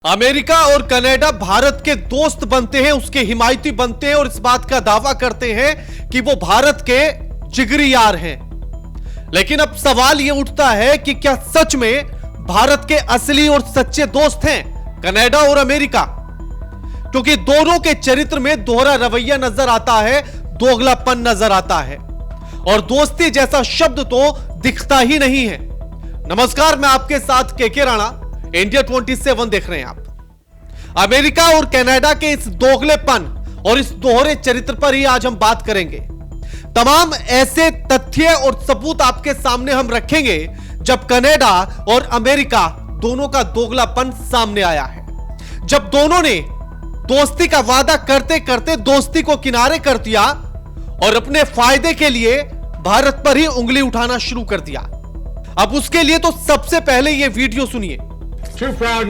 America और Canada Bharat के दोस्त बनते हैं, उसके हिमायती बनते हैं और इस बात का दावा करते हैं कि वो भारत के जिगरी यार हैं। लेकिन अब सवाल यह उठता है कि क्या सच में भारत के असली और सच्चे दोस्त हैं कनाडा और अमेरिका? क्योंकि दोनों के चरित्र में दोहरा रवैया नजर आता है, दोगलापन नजर आता है और दोस्ती जैसा शब्द तो दिखता ही नहीं है। नमस्कार, मैं आपके साथ केके राणा, इंडिया 27 देख रहे हैं आप। अमेरिका और कनाडा के इस दोगलेपन और इस दोहरे चरित्र पर ही आज हम बात करेंगे। तमाम ऐसे तथ्य और सबूत आपके सामने हम रखेंगे जब कनाडा और अमेरिका दोनों का दोगलापन सामने आया है, जब दोनों ने दोस्ती का वादा करते करते दोस्ती को किनारे कर दिया और अपने फायदे के लिए भारत पर ही उंगली उठाना शुरू कर दिया। अब उसके लिए तो सबसे पहले यह वीडियो सुनिए। Two proud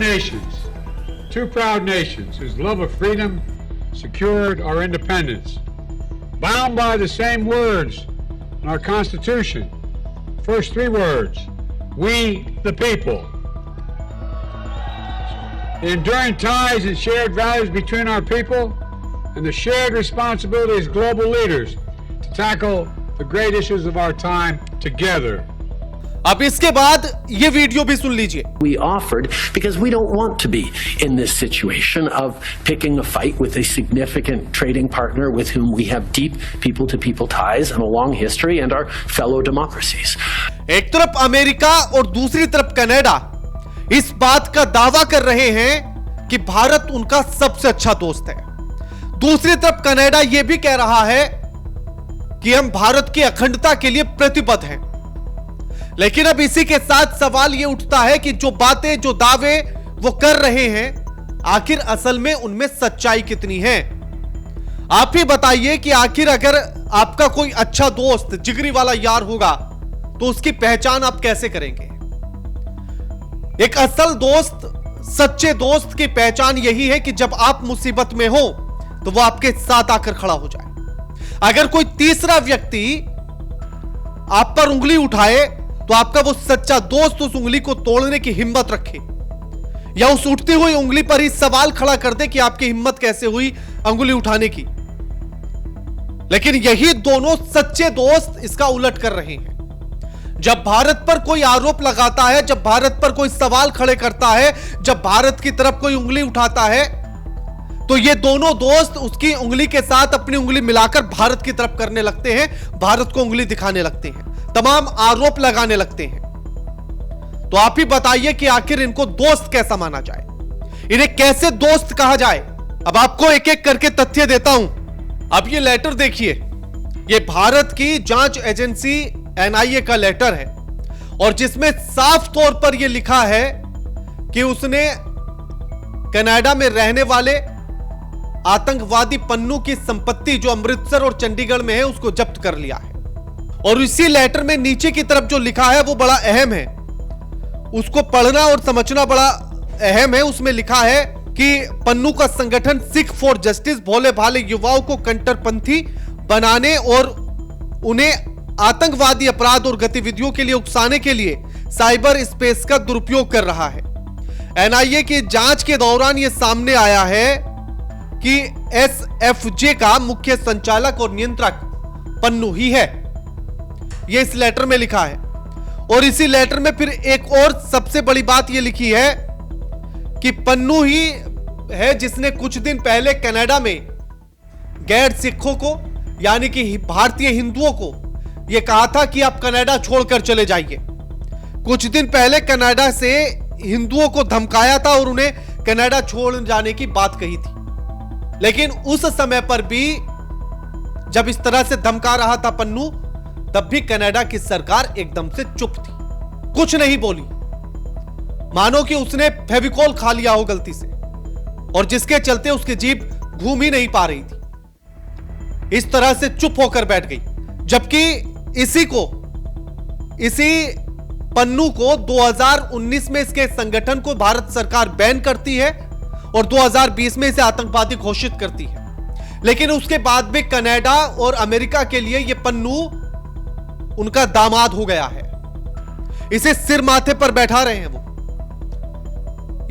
nations whose love of freedom secured our independence, bound by the same words in our Constitution. First three words, we the people. The enduring ties and shared values between our people and the shared responsibility as global leaders to tackle the great issues of our time together. अब इसके बाद ये video भी सुन लीजिए। We offered because we don't want to be in this situation of picking a fight with a significant trading partner with whom we have deep people-to-people ties and a long history and our fellow democracies. एक तरफ America और दूसरी तरफ Canada इस बात का दावा कर रहे हैं कि भारत उनका सबसे अच्छा दोस्त है। दूसरी तरफ कनाडा यह भी कह रहा है कि हम भारत की अखंडता के लिए प्रतिबद्ध हैं। लेकिन अब इसी के साथ सवाल यह उठता है कि जो बातें, जो दावे वो कर रहे हैं, आखिर असल में उनमें सच्चाई कितनी है? आप ही बताइए कि आखिर अगर आपका कोई अच्छा दोस्त, जिगरी वाला यार होगा तो उसकी पहचान आप कैसे करेंगे? एक असल दोस्त, सच्चे दोस्त की पहचान यही है कि जब आप मुसीबत में हो तो वो आपके साथ आकर खड़ा हो जाए। अगर कोई तीसरा व्यक्ति आप पर उंगली उठाए तो आपका वो सच्चा दोस्त उस उंगली को तोड़ने की हिम्मत रखे या उस उठती हुई उंगली पर ही सवाल खड़ा कर दे कि आपकी हिम्मत कैसे हुई उंगली उठाने की। लेकिन यही दोनों सच्चे दोस्त इसका उलट कर रहे हैं। जब भारत पर कोई आरोप लगाता है, जब भारत पर कोई सवाल खड़े करता है, जब भारत की तरफ कोई उंगली उठाता है, तो ये दोनों दोस्त उसकी उंगली के साथ अपनी उंगली मिलाकर भारत की तरफ करने लगते हैं, भारत को उंगली दिखाने लगते हैं, तमाम आरोप लगाने लगते हैं। तो आप ही बताइए कि आखिर इनको दोस्त कैसा माना जाए, इन्हें कैसे दोस्त कहा जाए? अब आपको एक एक करके तथ्य देता हूं। अब ये लेटर देखिए, ये भारत की जांच एजेंसी NIA का लेटर है और जिसमें साफ तौर पर यह लिखा है कि उसने कनाडा में रहने वाले आतंकवादी पन्नू की संपत्ति जो अमृतसर और चंडीगढ़ में है उसको जब्त कर लिया है। और इसी लेटर में नीचे की तरफ जो लिखा है वो बड़ा अहम है, उसको पढ़ना और समझना बड़ा अहम है। उसमें लिखा है कि पन्नू का संगठन सिख फॉर जस्टिस भोले भाले युवाओं को कट्टरपंथी बनाने और उन्हें आतंकवादी अपराध और गतिविधियों के लिए उकसाने के लिए साइबर स्पेस का दुरुपयोग कर रहा है। NIA की जांच के दौरान यह सामने आया है कि SFJ का मुख्य संचालक और नियंत्रक पन्नू ही है। यह इस लेटर में लिखा है और इसी लेटर में फिर एक और सबसे बड़ी बात यह लिखी है कि पन्नू ही है जिसने कुछ दिन पहले कनाडा में गैर सिखों को, यानी कि भारतीय हिंदुओं को यह कहा था कि आप कनाडा छोड़कर चले जाइए। कुछ दिन पहले कनाडा से हिंदुओं को धमकाया था और उन्हें कनाडा छोड़ जाने की बात कही थी। लेकिन उस समय पर भी जब इस तरह से धमका रहा था पन्नू, तब भी कनाडा की सरकार एकदम से चुप थी, कुछ नहीं बोली, मानो कि उसने फेविकोल खा लिया हो गलती से और जिसके चलते उसकी जीभ घूम ही नहीं पा रही थी। इस तरह से चुप होकर बैठ गई। जबकि इसी पन्नू को 2019 में इसके संगठन को भारत सरकार बैन करती है और 2020 में इसे आतंकवादी घोषित करती है। लेकिन उसके बाद भी कनाडा और अमेरिका के लिए यह पन्नू उनका दामाद हो गया है, इसे सिर माथे पर बैठा रहे हैं वो।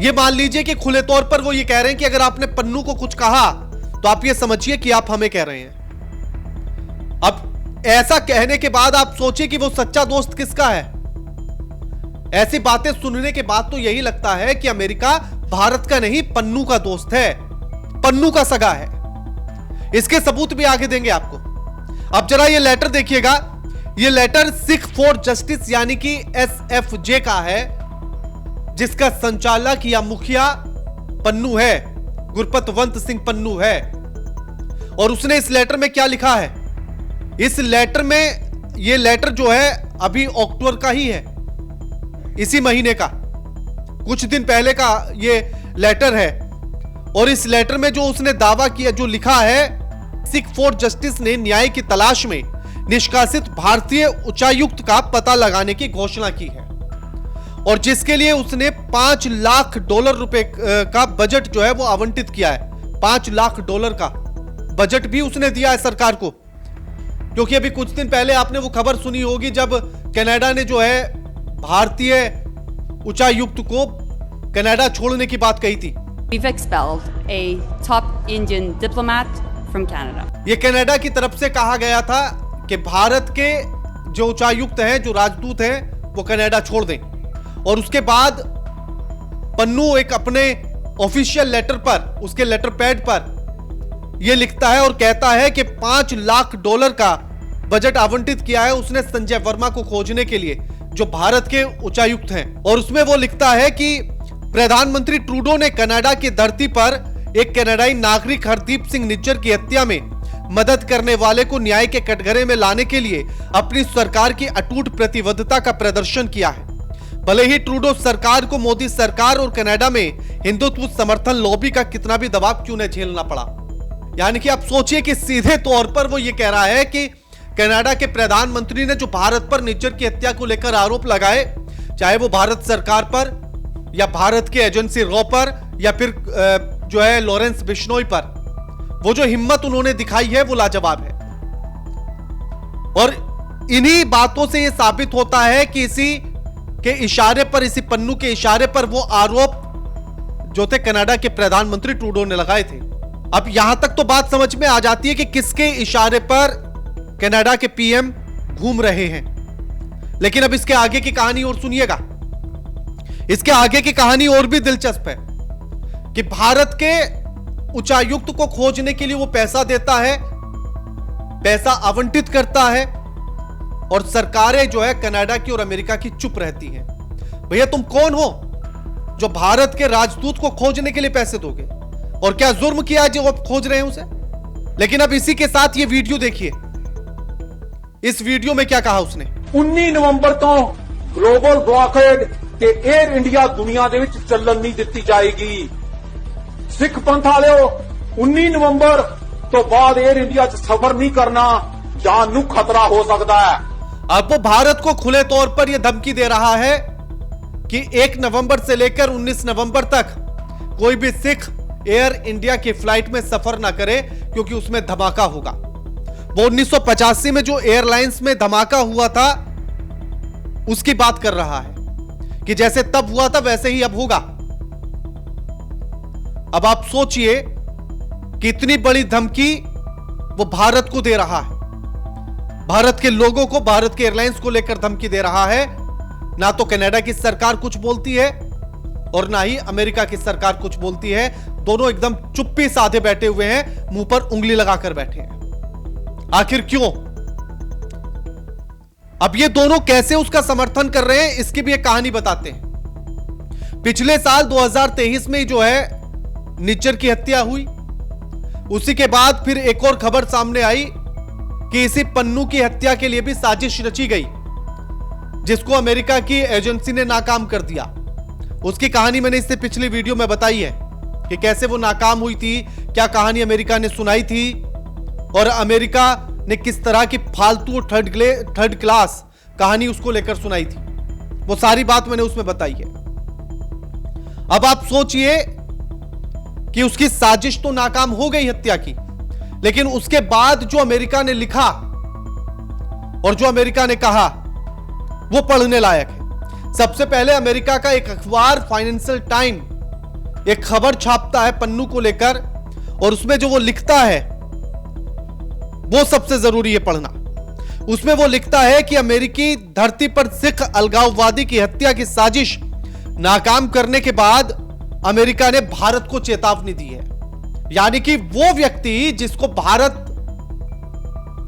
ये मान लीजिए कि खुले तौर पर वो ये कह रहे हैं कि अगर आपने पन्नू को कुछ कहा तो आप ये समझिए कि आप हमें कह रहे हैं। अब ऐसा कहने के बाद आप सोचिए कि वो सच्चा दोस्त किसका है। ऐसी बातें सुनने के बाद तो यही लगता है कि अमेरिका भारत का नहीं पन्नू का दोस्त है, पन्नू का सगा है। इसके सबूत भी आगे देंगे आपको। अब जरा ये लेटर देखिएगा। ये लेटर सिख फॉर जस्टिस यानी कि SFJ का है, जिसका संचालक या मुखिया पन्नू है, गुरपतवंत सिंह पन्नू है। और उसने इस लेटर में क्या लिखा है? इस लेटर में, ये लेटर जो है अभी अक्टूबर का ही है, इसी महीने का, कुछ दिन पहले का ये लेटर है। और इस लेटर में जो उसने दावा किया, जो लिखा है, सिख फॉर जस्टिस ने न्याय की तलाश में निष्कासित भारतीय उच्चायुक्त का पता लगाने की घोषणा की है, और जिसके लिए उसने $5 लाख रुपए का बजट जो है वो आवंटित किया है। $5 लाख का बजट भी उसने दिया है सरकार को। क्योंकि अभी कुछ दिन पहले आपने वो खबर सुनी होगी जब कनाडा ने जो है भारतीय उच्चायुक्त को कनाडा छोड़ने की बात कही थी। We've expelled a top Indian diplomat from Canada. ये कनाडा की तरफ से कहा गया था कि भारत के जो उच्चायुक्त हैं, जो राजदूत हैं, वो कनाडा छोड़ दें। और उसके बाद पन्नू एक अपने ऑफिशियल लेटर पर, उसके लेटर पैड पर यह लिखता है और कहता है कि $5 लाख का बजट आवंटित किया है उसने संजय वर्मा को खोजने के लिए, जो भारत के उच्चायुक्त हैं। और उसमें वो लिखता है कि प्रधानमंत्री ट्रूडो ने कनाडा की धरती पर एक कनाडाई नागरिक हरदीप सिंह निज्जर की हत्या में मदद करने वाले को न्याय के कटघरे में लाने के लिए अपनी सरकार की अटूट प्रतिबद्धता का प्रदर्शन किया है। भले ही ट्रूडो सरकार को मोदी सरकार और कनाडा में हिंदुत्व समर्थन लॉबी का कितना भी दबाव क्यों न झेलना पड़ा। यानी कि आप सोचिए कि सीधे तौर पर वो ये कह रहा है कि कनाडा के प्रधानमंत्री ने जो भारत पर निज्जर की हत्या को लेकर आरोप लगाए, चाहे वो भारत सरकार पर या भारत के एजेंसी रॉ पर या फिर जो है लॉरेंस बिश्नोई पर, वो जो हिम्मत उन्होंने दिखाई है वो लाजवाब है। और इन्हीं बातों से यह साबित होता है कि इसी के इशारे पर, इसी पन्नू के इशारे पर वो आरोप जो थे कनाडा के प्रधानमंत्री ट्रूडो ने लगाए थे। अब यहां तक तो बात समझ में आ जाती है कि किसके इशारे पर कनाडा के पीएम घूम रहे हैं। लेकिन अब इसके आगे की कहानी और सुनिएगा। इसके आगे की कहानी और भी दिलचस्प है कि भारत के उच्चायुक्त को खोजने के लिए वो पैसा देता है, पैसा आवंटित करता है, और सरकारें जो है कनाडा की और अमेरिका की चुप रहती हैं। भैया तुम कौन हो जो भारत के राजदूत को खोजने के लिए पैसे दोगे? और क्या जुर्म किया जो आप खोज रहे हैं उसे? लेकिन अब इसी के साथ ये वीडियो देखिए। इस वीडियो में क्या कहा उसने। 19 ਨਵੰਬਰ ਤੋਂ ਗਲੋਬਲ ਬਲੌਕੇਡ ਤੇ 에ਅਰ ਇੰਡੀਆ ਦੁਨੀਆ ਦੇ ਵਿੱਚ ਚੱਲਣ ਨਹੀਂ ਦਿੱਤੀ ਜਾਏਗੀ। ਸਿੱਖ ਪੰਥ ਵਾਲਿਓ 19 ਨਵੰਬਰ ਤੋਂ ਬਾਅਦ 에ਅਰ ਇੰਡੀਆ 'ਚ ਸਫ਼ਰ ਨਹੀਂ ਕਰਨਾ, ਜਾਨ ਨੂੰ ਖਤਰਾ ਹੋ ਸਕਦਾ ਹੈ। अब वो भारत को खुले तौर पर यह धमकी दे रहा है कि 1 नवंबर से लेकर 19 नवंबर तक कोई भी सिख एयर इंडिया की फ्लाइट में सफर ना करे, क्योंकि उसमें धमाका होगा। वो 1985 में जो एयरलाइंस में धमाका हुआ था उसकी बात कर रहा है कि जैसे तब हुआ था वैसे ही अब होगा। अब आप सोचिए कि इतनी बड़ी धमकी वो भारत को दे रहा है, भारत के लोगों को, भारत के एयरलाइंस को लेकर धमकी दे रहा है। ना तो कनाडा की सरकार कुछ बोलती है और ना ही अमेरिका की सरकार कुछ बोलती है। दोनों एकदम चुप्पी साधे बैठे हुए हैं, मुंह पर उंगली लगाकर बैठे हैं। आखिर क्यों? अब ये दोनों कैसे उसका समर्थन कर रहे हैं, इसकी भी एक कहानी बताते हैं। पिछले साल 2023 में जो है निज्जर की हत्या हुई, उसी के बाद फिर एक और खबर सामने आई कि इसी पन्नू की हत्या के लिए भी साजिश रची गई, जिसको अमेरिका की एजेंसी ने नाकाम कर दिया। उसकी कहानी मैंने इससे पिछली वीडियो में बताई है कि कैसे वो नाकाम हुई थी, क्या कहानी अमेरिका ने सुनाई थी और अमेरिका ने किस तरह की फालतू थर्ड क्लास कहानी उसको लेकर सुनाई थी। वो सारी बात मैंने उसमें बताई है। अब आप सोचिए कि उसकी साजिश तो नाकाम हो गई हत्या की, लेकिन उसके बाद जो अमेरिका ने लिखा और जो अमेरिका ने कहा वो पढ़ने लायक है। सबसे पहले अमेरिका का एक अखबार फाइनेंशियल टाइम एक खबर छापता है पन्नू को लेकर, और उसमें जो वो लिखता है वो सबसे जरूरी है पढ़ना। उसमें वो लिखता है कि अमेरिकी धरती पर सिख अलगाववादी की हत्या की साजिश नाकाम करने के बाद अमेरिका ने भारत को चेतावनी दी है। यानी कि वो व्यक्ति जिसको भारत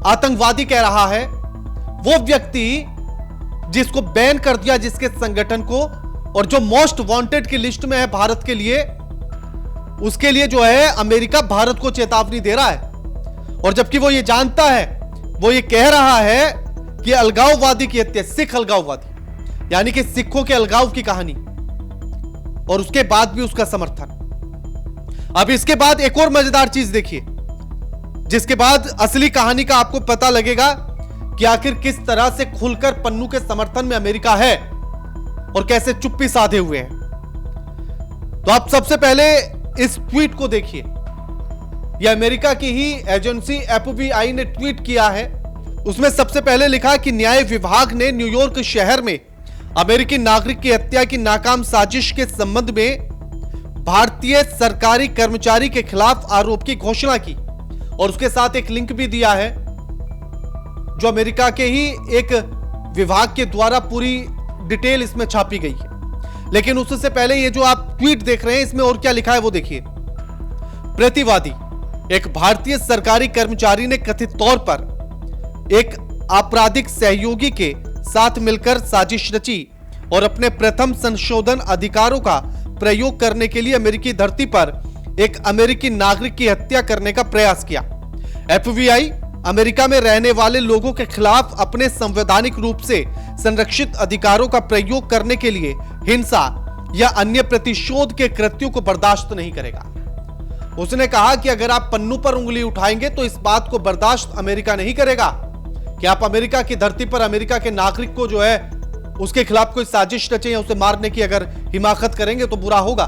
आतंकवादी कह रहा है, वो व्यक्ति जिसको बैन कर दिया जिसके संगठन को, और जो मोस्ट वांटेड की लिस्ट में है भारत के लिए, उसके लिए जो है अमेरिका भारत को चेतावनी दे रहा है। और जबकि वो ये जानता है, वो ये कह रहा है कि अलगाववादी की हत्या, सिख अलगाववादी यानी कि सिखों के अलगाव की कहानी, और उसके बाद भी उसका समर्थन। अब इसके बाद एक और मजेदार चीज देखिए, जिसके बाद असली कहानी का आपको पता लगेगा कि आखिर किस तरह से खुलकर पन्नू के समर्थन में अमेरिका है और कैसे चुप्पी साधे हुए हैं। तो आप सबसे पहले इस ट्वीट को देखिए। यह अमेरिका की ही एजेंसी FBI ने ट्वीट किया है। उसमें सबसे पहले लिखा कि न्याय विभाग ने न्यूयॉर्क शहर में अमेरिकी नागरिक की हत्या की नाकाम साजिश के संबंध में भारतीय सरकारी कर्मचारी के खिलाफ आरोप की घोषणा की, और उसके साथ एक लिंक भी दिया है जो अमेरिका के ही एक विभाग के द्वारा पूरी डिटेल इसमें छापी गई है। लेकिन उससे पहले ये जो आप ट्वीट देख रहे हैं, इसमें और क्या लिखा है वो देखिए। प्रतिवादी, एक भारतीय सरकारी कर्मचारी ने कथित तौर पर एक आपराधिक सहयोगी के साथ मिलकर साजिश रची और अपने प्रथम संशोधन अधिकारों का प्रयोग करने के लिए अमेरिकी धरती पर एक अमेरिकी नागरिक की हत्या करने का प्रयास किया। FBI अमेरिका में रहने वाले लोगों के खिलाफ अपने संवैधानिक रूप से संरक्षित अधिकारों का प्रयोग करने के लिए हिंसा या अन्य प्रतिशोध के कृत्यों को बर्दाश्त नहीं करेगा। उसने कहा कि अगर आप पन्नू पर उंगली उठाएंगे तो इस बात को बर्दाश्त अमेरिका नहीं करेगा कि आप अमेरिका की धरती पर अमेरिका के नागरिक को जो है उसके खिलाफ कोई साजिश रचे या उसे मारने की अगर हिमाकत करेंगे तो बुरा होगा।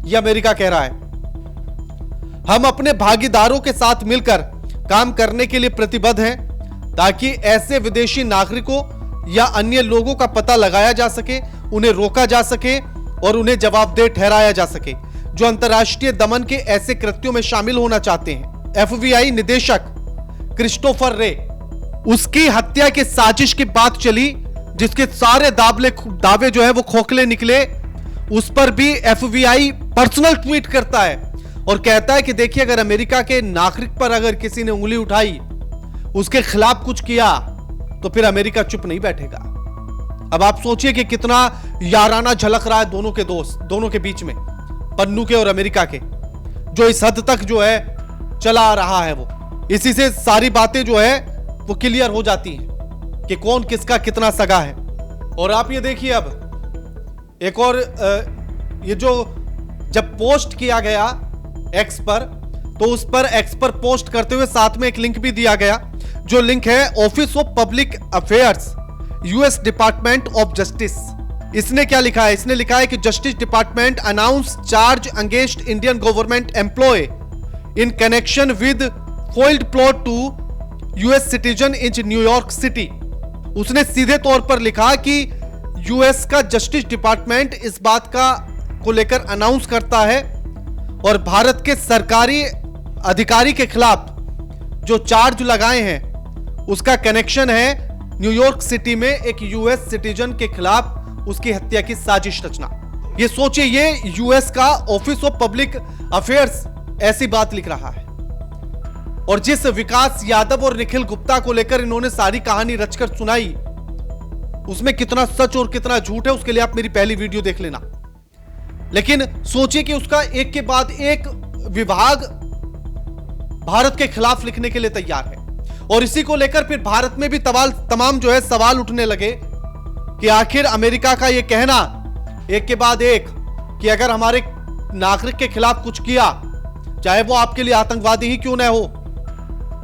यह अमेरिका कह रहा है। हम अपने भागीदारों के साथ मिलकर काम करने के लिए प्रतिबद्ध हैं ताकि ऐसे विदेशी नागरिकों या अन्य लोगों का पता लगाया जा सके, उन्हें रोका जा सके और उन्हें जवाबदेह ठहराया जा सके जो अंतर्राष्ट्रीय दमन के ऐसे कृत्यों में शामिल होना चाहते हैं। FBI निदेशक क्रिस्टोफर रे, उसकी हत्या की साजिश की बात चली जिसके सारे दावे जो है वो खोखले निकले, उस पर भी FBI पर्सनल ट्वीट करता है और कहता है कि देखिए अगर अमेरिका के नागरिक पर अगर किसी ने उंगली उठाई, उसके खिलाफ कुछ किया तो फिर अमेरिका चुप नहीं बैठेगा। अब आप सोचिए कि कितना याराना झलक रहा है दोनों के बीच में, पन्नू के और अमेरिका के, जो इस हद तक जो है चला आ रहा है। वो इसी से सारी बातें जो है वो क्लियर हो जाती हैं कि कौन किसका कितना सगा है। और आप ये देखिए अब एक और ये जो जब पोस्ट किया गया एक्स पर, तो उस पर एक्स पर पोस्ट करते हुए साथ में एक लिंक भी दिया गया, जो लिंक है office of public affairs, US department of justice. इसने क्या लिखा है? इसने लिखा है कि justice department announce charge against Indian government employ in connection with foiled plot to US citizen in New York city. उसने सीधे तौर पर लिखा कि US का जस्टिस डिपार्टमेंट इस बात का को लेकर अनाउंस करता है और भारत के सरकारी अधिकारी के खिलाफ जो चार्ज लगाए हैं उसका कनेक्शन है न्यूयॉर्क सिटी में एक US सिटीजन के खिलाफ उसकी हत्या की साजिश रचना। ये सोचिए, ये US का ऑफिस ऑफ पब्लिक अफेयर्स ऐसी बात लिख रहा है। और जिस विकास यादव और निखिल गुप्ता को लेकर इन्होंने सारी कहानी रचकर सुनाई, उसमें कितना सच और कितना झूठ है उसके लिए आप मेरी पहली वीडियो देख लेना। लेकिन सोचिए कि उसका एक के बाद एक विभाग भारत के खिलाफ लिखने के लिए तैयार है, और इसी को लेकर फिर भारत में भी तमाम जो है सवाल उठने लगे कि आखिर अमेरिका का यह कहना एक के बाद एक कि अगर हमारे नागरिक के खिलाफ कुछ किया, चाहे वो आपके लिए आतंकवादी ही क्यों न हो,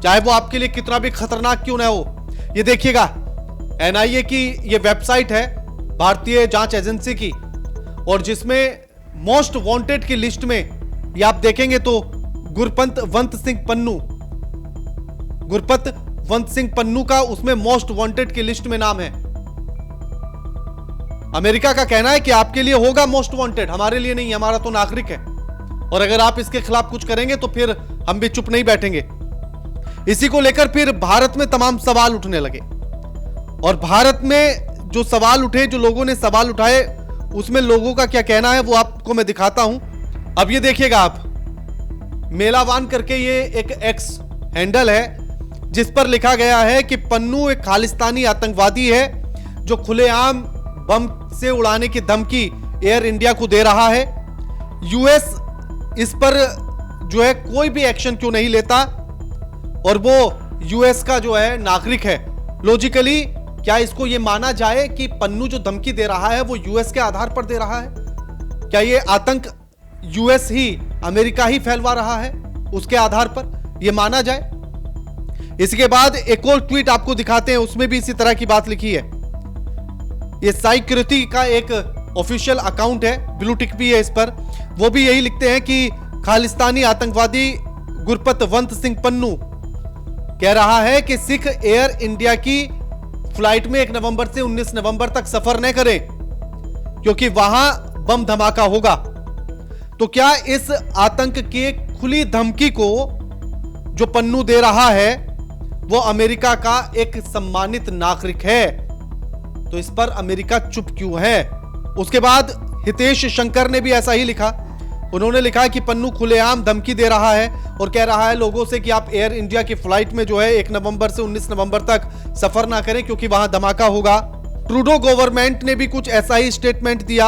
चाहे वो आपके लिए कितना भी खतरनाक क्यों न हो। ये देखिएगा NIA की ये वेबसाइट है, भारतीय जांच एजेंसी की, और जिसमें मोस्ट वांटेड की लिस्ट में ये आप देखेंगे तो गुरपतवंत सिंह पन्नू का उसमें मोस्ट वांटेड की लिस्ट में नाम है। अमेरिका का कहना है कि आपके लिए होगा मोस्ट वांटेड, हमारे लिए नहीं, हमारा तो नागरिक है। और अगर आप इसके खिलाफ कुछ करेंगे तो फिर हम भी चुप नहीं बैठेंगे। इसी को लेकर फिर भारत में तमाम सवाल उठने लगे और भारत में जो सवाल उठे, जो लोगों ने सवाल उठाए, उसमें लोगों का क्या कहना है वो आपको मैं दिखाता हूं। अब ये देखिएगा आप, मेलावान करके ये एक एक्स हैंडल है जिस पर लिखा गया है कि पन्नू एक खालिस्तानी आतंकवादी है जो खुलेआम बम से उड़ाने की धमकी एयर इंडिया को दे रहा है। यूएस इस पर जो है कोई भी एक्शन क्यों नहीं लेता, और वो यूएस का जो है नागरिक है। लॉजिकली क्या इसको ये माना जाए कि पन्नू जो धमकी दे रहा है वो यूएस के आधार पर दे रहा है? क्या ये आतंक यूएस ही, अमेरिका ही फैलवा रहा है उसके आधार पर ये माना जाए? इसके बाद एक और ट्वीट आपको दिखाते हैं, उसमें भी इसी तरह की बात लिखी है। ये सिक्योरिटी का एक ऑफिशियल अकाउंट है, ब्लू टिक भी है इस पर। वो भी यही लिखते हैं कि खालिस्तानी आतंकवादी गुरपतवंत सिंह पन्नू कह रहा है कि सिख एयर इंडिया की फ्लाइट में 1 नवंबर से 19 नवंबर तक सफर न करें क्योंकि वहां बम धमाका होगा। तो क्या इस आतंक की खुली धमकी को जो पन्नू दे रहा है वो अमेरिका का एक सम्मानित नागरिक है? तो इस पर अमेरिका चुप क्यों है? उसके बाद हितेश शंकर ने भी ऐसा ही लिखा। उन्होंने लिखा कि पन्नू खुलेआम धमकी दे रहा है और कह रहा है लोगों से कि आप एयर इंडिया की फ्लाइट में जो है 1 नवंबर से 19 नवंबर तक सफर ना करें क्योंकि वहां धमाका होगा। ट्रूडो गवर्नमेंट ने भी कुछ ऐसा ही स्टेटमेंट दिया।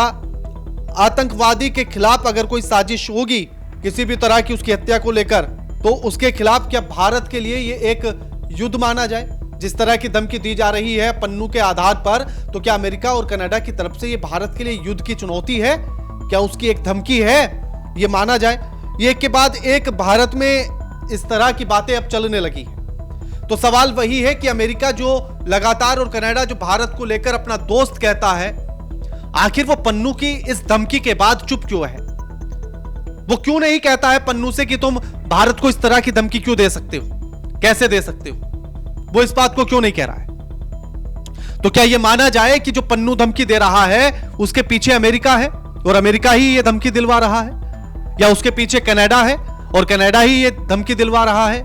आतंकवादी के खिलाफ अगर कोई साजिश होगी किसी भी तरह की उसकी हत्या को लेकर, तो उसके खिलाफ क्या भारत के लिए ये एक युद्ध माना जाए? जिस तरह की धमकी दी जा रही है पन्नू के आधार पर, तो क्या अमेरिका और कनाडा की तरफ से ये भारत के लिए युद्ध की चुनौती है? क्या उसकी एक धमकी है? ये माना जाए? ये एक के बाद एक भारत में इस तरह की बातें अब चलने लगी है। तो सवाल वही है कि अमेरिका जो लगातार और कनाडा जो भारत को लेकर अपना दोस्त कहता है, आखिर वो पन्नू की इस धमकी के बाद चुप क्यों है? वो क्यों नहीं कहता है पन्नू से कि तुम भारत को इस तरह की धमकी क्यों दे सकते हो, कैसे दे सकते हो? वो इस बात को क्यों नहीं कह रहा है? तो क्या यह माना जाए कि जो पन्नू धमकी दे रहा है उसके पीछे अमेरिका है और अमेरिका ही यह धमकी दिलवा रहा है, या उसके पीछे कनाडा है और कनाडा ही ये धमकी दिलवा रहा है?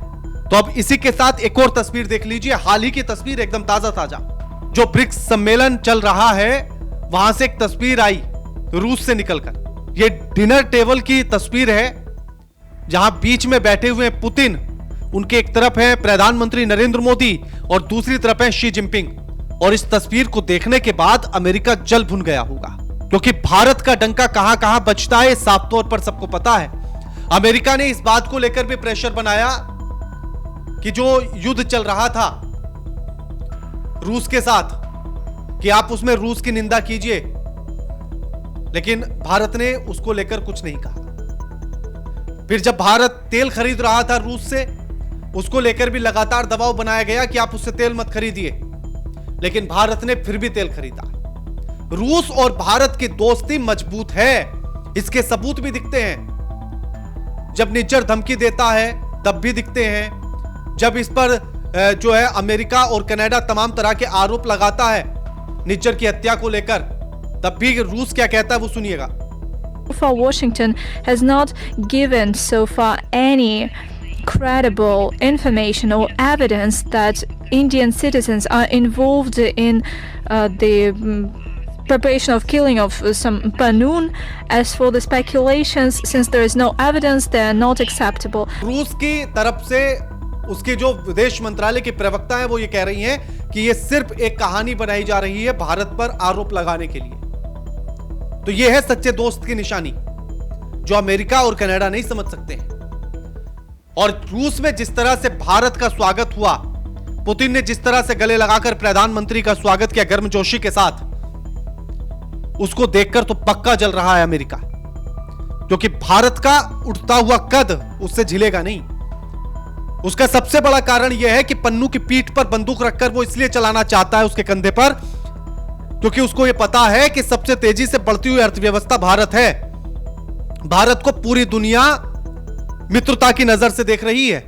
तो अब इसी के साथ एक और तस्वीर देख लीजिए, हाल ही की तस्वीर, एकदम ताजा ताजा। जो ब्रिक्स सम्मेलन चल रहा है वहां से एक तस्वीर आई रूस से निकलकर। ये डिनर टेबल की तस्वीर है जहां बीच में बैठे हुए पुतिन, उनके एक तरफ है प्रधानमंत्री नरेंद्र मोदी और दूसरी तरफ है शी जिनपिंग। और इस तस्वीर को देखने के बाद अमेरिका जल भुन गया होगा क्योंकि भारत का डंका कहां कहां बजता है साफ तौर पर सबको पता है। अमेरिका ने इस बात को लेकर भी प्रेशर बनाया कि जो युद्ध चल रहा था रूस के साथ कि आप उसमें रूस की निंदा कीजिए, लेकिन भारत ने उसको लेकर कुछ नहीं कहा। फिर जब भारत तेल खरीद रहा था रूस से, उसको लेकर भी लगातार दबाव बनाया गया कि आप उससे तेल मत खरीदिए, लेकिन भारत ने फिर भी तेल खरीदा। रूस और भारत की दोस्ती मजबूत है, इसके सबूत भी दिखते हैं। जब निज्जर धमकी देता है तब भी दिखते हैं। जब इस पर जो है अमेरिका और कनाडा तमाम तरह के आरोप लगाता है निज्जर की हत्या को लेकर, तब भी रूस क्या कहता है वो सुनिएगा। For Washington has not given so far any credible information or evidence that Indian citizens are involved in the preparation of killing of some Pannun. As for the speculations, since there is no evidence, they are not acceptable. रूस की तरफ से उसके जो विदेश मंत्रालय के प्रवक्ता हैं वो ये कह रही हैं कि ये सिर्फ एक कहानी बनाई जा रही है भारत पर आरोप लगाने के लिए। तो ये है सच्चे दोस्त की निशानी जो अमेरिका और कनाडा नहीं समझ सकते हैं। और रूस में जिस तरह से भारत का स्वागत हुआ, पुतिन ने जिस तरह से गले लगाकर प्रधानमंत्री का स्वागत किया गर्मजोशी के साथ, उसको देखकर तो पक्का जल रहा है अमेरिका, क्योंकि भारत का उठता हुआ कद उससे झिलेगा नहीं। उसका सबसे बड़ा कारण यह है कि पन्नू की पीठ पर बंदूक रखकर वो इसलिए चलाना चाहता है उसके कंधे पर, क्योंकि उसको यह पता है कि सबसे तेजी से बढ़ती हुई अर्थव्यवस्था भारत है। भारत को पूरी दुनिया मित्रता की नजर से देख रही है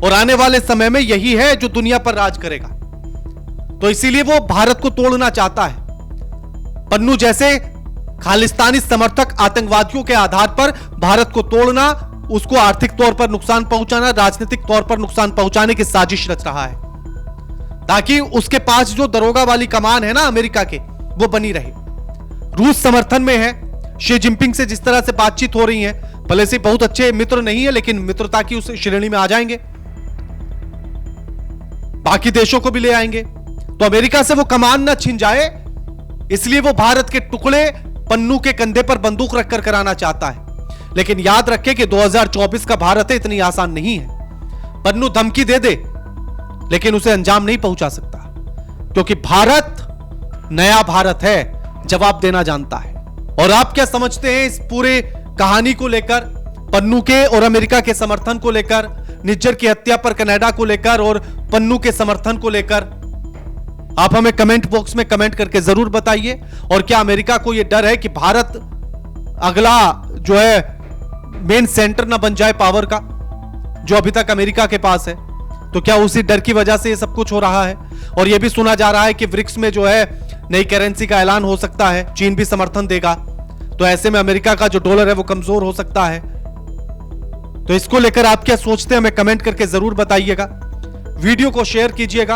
और आने वाले समय में यही है जो दुनिया पर राज करेगा। तो इसीलिए वो भारत को तोड़ना चाहता है। पन्नू जैसे खालिस्तानी समर्थक आतंकवादियों के आधार पर भारत को तोड़ना, उसको आर्थिक तौर पर नुकसान पहुंचाना, राजनीतिक तौर पर नुकसान पहुंचाने की साजिश रच रहा है, ताकि उसके पास जो दरोगा वाली कमान है ना अमेरिका के, वो बनी रहे। रूस समर्थन में है। शी जिनपिंग से जिस तरह से बातचीत हो रही है, भले से बहुत अच्छे मित्र नहीं है, लेकिन मित्रता की उस श्रेणी में आ जाएंगे, बाकी देशों को भी ले आएंगे। तो अमेरिका से वो कमान ना छिन जाए, इसलिए वो भारत के टुकड़े पन्नू के कंधे पर बंदूक रखकर कराना चाहता है। लेकिन याद रखें कि 2024 का भारत है, इतनी आसान नहीं है। पन्नू धमकी दे दे, लेकिन उसे अंजाम नहीं पहुंचा सकता, क्योंकि भारत नया भारत है, जवाब देना जानता है। और आप क्या समझते हैं इस पूरे कहानी को लेकर, पन्नू के और अमेरिका के समर्थन को लेकर, निज्जर की हत्या पर कनाडा को लेकर और पन्नू के समर्थन को लेकर? आप हमें कमेंट बॉक्स में कमेंट करके जरूर बताइए। और क्या अमेरिका को यह डर है कि भारत अगला जो है मेन सेंटर ना बन जाए पावर का, जो अभी तक अमेरिका के पास है? तो क्या उसी डर की वजह से ये सब कुछ हो रहा है? और यह भी सुना जा रहा है कि ब्रिक्स में जो है नई करेंसी का ऐलान हो सकता है, चीन भी समर्थन देगा, तो ऐसे में अमेरिका का जो डॉलर है वो कमजोर हो सकता है। तो इसको लेकर आप क्या सोचते हैं, हमें कमेंट करके जरूर बताइएगा। वीडियो को शेयर कीजिएगा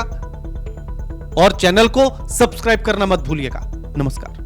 और चैनल को सब्सक्राइब करना मत भूलिएगा। नमस्कार।